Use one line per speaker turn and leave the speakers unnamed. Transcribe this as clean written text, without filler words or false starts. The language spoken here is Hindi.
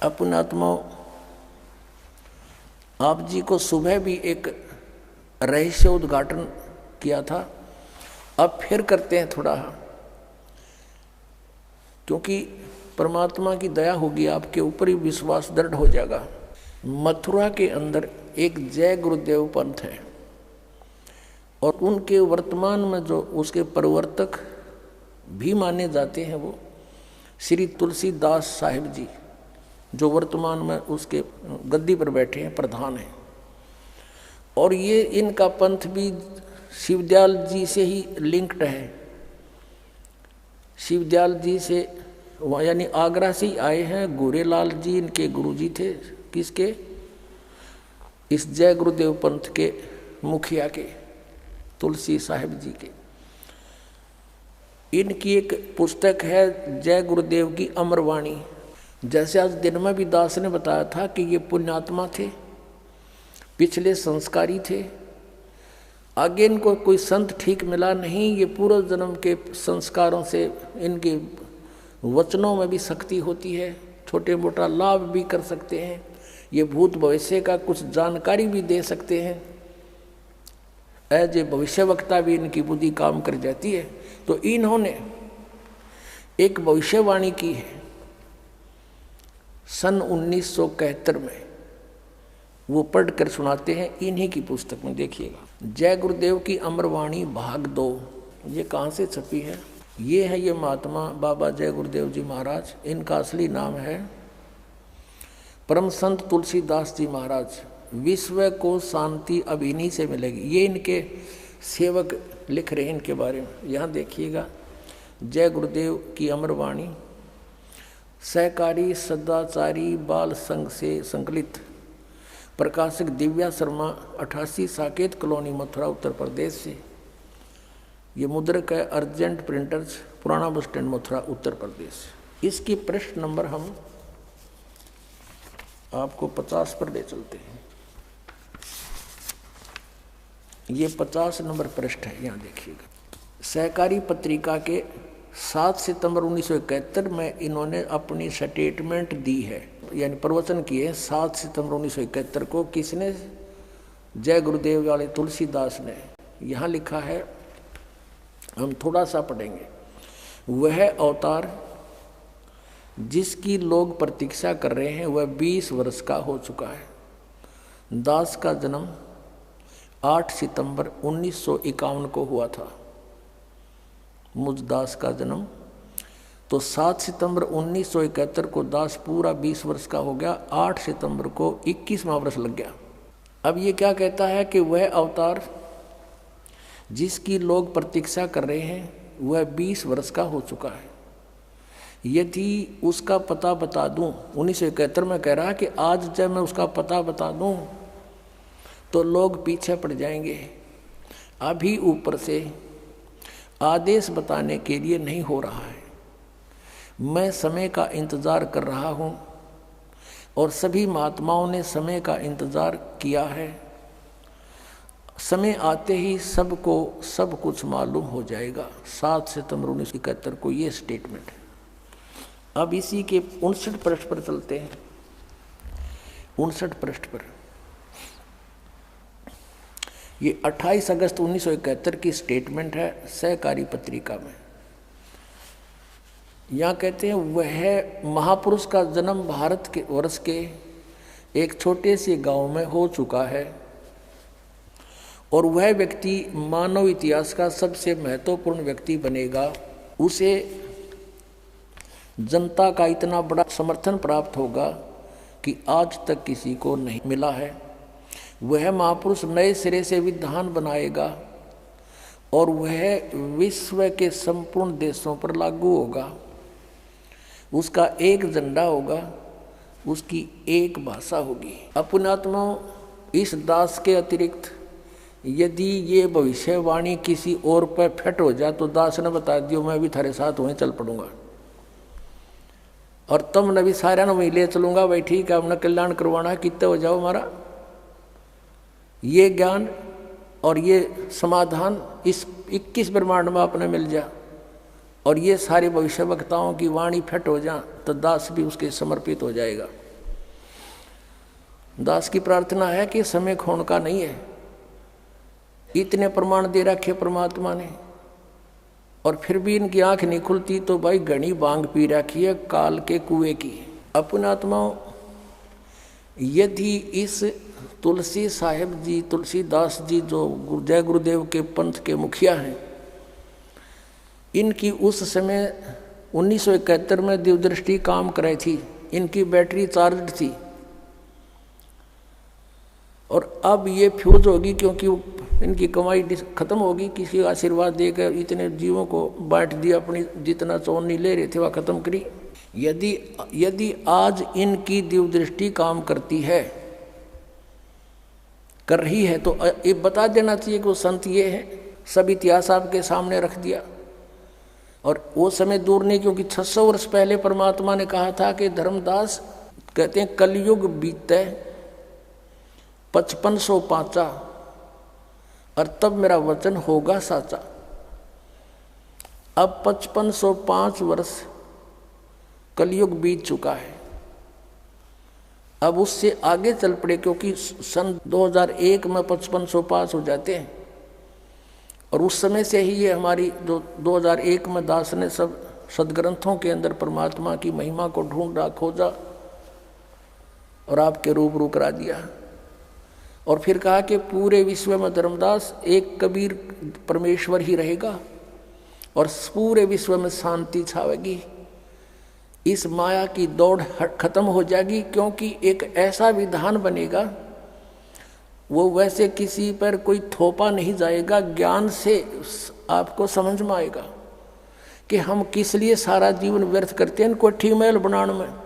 अपनात्माओं, आप जी को सुबह भी एक रहस्य उद्घाटन किया था, अब फिर करते हैं थोड़ा, क्योंकि परमात्मा की दया होगी आपके ऊपर ही विश्वास दृढ़ हो जाएगा। मथुरा के अंदर एक जय गुरुदेव पंथ है और उनके वर्तमान में जो उसके प्रवर्तक भी माने जाते हैं वो श्री तुलसीदास साहिब जी, जो वर्तमान में उसके गद्दी पर बैठे हैं, प्रधान हैं। और ये इनका पंथ भी शिवदयाल जी से ही लिंक्ड है। शिवदयाल जी से यानी आगरा से ही आए हैं। गोरेलाल जी इनके गुरुजी थे, किसके? इस जय गुरुदेव पंथ के मुखिया के, तुलसी साहिब जी के। इनकी एक पुस्तक है जय गुरुदेव की अमरवाणी। जैसे आज दिन में भी दास ने बताया था कि ये पुण्यात्मा थे, पिछले संस्कारी थे, आगे इनको कोई संत ठीक मिला नहीं। ये पूर्व जन्म के संस्कारों से इनके वचनों में भी शक्ति होती है, छोटे मोटा लाभ भी कर सकते हैं, ये भूत भविष्य का कुछ जानकारी भी दे सकते हैं। एज ए भविष्यवक्ता भी इनकी बुद्धि काम कर जाती है। तो इन्होंने एक भविष्यवाणी की है सन 1971 में, वो पढ़ कर सुनाते हैं इन्हीं की पुस्तक में। देखिएगा, जय गुरुदेव की अमरवाणी भाग 2। ये कहाँ से छपी है? ये है ये महात्मा बाबा जय गुरुदेव जी महाराज। इनका असली नाम है परम संत तुलसीदास जी महाराज। विश्व को शांति अब इन्हीं से मिलेगी, ये इनके सेवक लिख रहे हैं इनके बारे में। यहाँ देखिएगा, जय गुरुदेव की अमरवाणी सहकारी सदाचारी बाल संघ से संकलित, प्रकाशक दिव्या शर्मा, 88 साकेत कॉलोनी, मथुरा, उत्तर प्रदेश से। ये मुद्रक है अर्जेंट प्रिंटर्स, पुराना बस स्टैंड, मथुरा, उत्तर प्रदेश। इसकी पृष्ठ नंबर हम आपको 50 पर ले चलते हैं। ये 50 नंबर पृष्ठ है, यहाँ देखिएगा। सहकारी पत्रिका के 7 सितंबर 1971 में इन्होंने अपनी स्टेटमेंट दी है, यानी प्रवचन किए 7 सितंबर 1971 को। किसने? जय गुरुदेव वाले तुलसीदास ने। यहाँ लिखा है, हम थोड़ा सा पढ़ेंगे। वह अवतार जिसकी लोग प्रतीक्षा कर रहे हैं वह 20 वर्ष का हो चुका है। दास का जन्म 8 सितंबर 1951 को हुआ था। मुझ दास का जन्म तो 7 सितंबर 1971 को दास पूरा 20 वर्ष का हो गया। 8 सितंबर को 21वां वर्ष लग गया। अब ये क्या कहता है कि वह अवतार जिसकी लोग प्रतीक्षा कर रहे हैं वह 20 वर्ष का हो चुका है। यदि उसका पता बता दूं, 1971 में कह रहा है कि आज जब मैं उसका पता बता दूं तो लोग पीछे पड़ जाएंगे। अभी ऊपर से आदेश बताने के लिए नहीं हो रहा है। मैं समय का इंतज़ार कर रहा हूँ और सभी महात्माओं ने समय का इंतज़ार किया है। समय आते ही सबको सब कुछ मालूम हो जाएगा। 7 सितंबर 1971 को ये स्टेटमेंट है। अब इसी के 59 पृष्ठ पर चलते हैं। 59 पृष्ठ पर ये 28 अगस्त 1971 की स्टेटमेंट है सहकारी पत्रिका में। यहाँ कहते हैं, वह महापुरुष का जन्म भारत के वर्ष के एक छोटे से गांव में हो चुका है और वह व्यक्ति मानव इतिहास का सबसे महत्वपूर्ण व्यक्ति बनेगा। उसे जनता का इतना बड़ा समर्थन प्राप्त होगा कि आज तक किसी को नहीं मिला है। वह महापुरुष नए सिरे से विधान बनाएगा और वह विश्व के संपूर्ण देशों पर लागू होगा। उसका एक झंडा होगा, उसकी एक भाषा होगी। अपनात्माओं, इस दास के अतिरिक्त यदि ये भविष्यवाणी किसी और पर फिट हो जाए तो दास ने बता दियो, मैं भी थारे साथ वहीं चल पड़ूंगा और तुम ने भी सारा वहीं ले चलूंगा। भाई ठीक है, हमने कल्याण करवाना, कितने हो जाओ हमारा। ये ज्ञान और ये समाधान इस 21 ब्रह्मांड में अपने मिल जा और ये सारे भविष्य वक्ताओं की वाणी फिट हो जा तो दास भी उसके समर्पित हो जाएगा। दास की प्रार्थना है कि समय खोने का नहीं है। इतने प्रमाण दे रखे परमात्मा ने, और फिर भी इनकी आंख नहीं खुलती तो भाई घनी बांग पी रखी है काल के कुएं की। अपने आत्माओं, यदि इस तुलसी साहेब जी, तुलसीदास जी जो जय गुरुदेव के पंथ के मुखिया हैं, इनकी उस समय 1971 में दिव्यदृष्टि काम कराई थी, इनकी बैटरी चार्ज थी, और अब ये फ्यूज होगी क्योंकि इनकी कमाई खत्म होगी। किसी का आशीर्वाद देकर इतने जीवों को बांट दिया, अपनी जितना चौनी ले रहे थे वह खत्म करी। यदि आज इनकी दिव्यदृष्टि काम करती है, कर रही है, तो ये बता देना चाहिए कि वो संत ये है। सब इतिहास आपके सामने रख दिया। और वो समय दूर नहीं, क्योंकि 600 वर्ष पहले परमात्मा ने कहा था कि धर्मदास कहते हैं कलयुग बीते 5500 पाँचा, और तब मेरा वचन होगा साचा। अब 5505 वर्ष कलयुग बीत चुका है, अब उससे आगे चल पड़े, क्योंकि सन 2001 में 5505 हो जाते हैं। और उस समय से ही ये हमारी जो 2001 में दास ने सब सदग्रंथों के अंदर परमात्मा की महिमा को ढूंढा, खोजा और आपके रूबरू करा दिया। और फिर कहा कि पूरे विश्व में धर्मदास एक कबीर परमेश्वर ही रहेगा और पूरे विश्व में शांति छावेगी। इस माया की दौड़ खत्म हो जाएगी, क्योंकि एक ऐसा विधान बनेगा, वो वैसे किसी पर कोई थोपा नहीं जाएगा। ज्ञान से आपको समझ में आएगा कि हम किस लिए सारा जीवन व्यर्थ करते हैं कोठी महल बनाने में।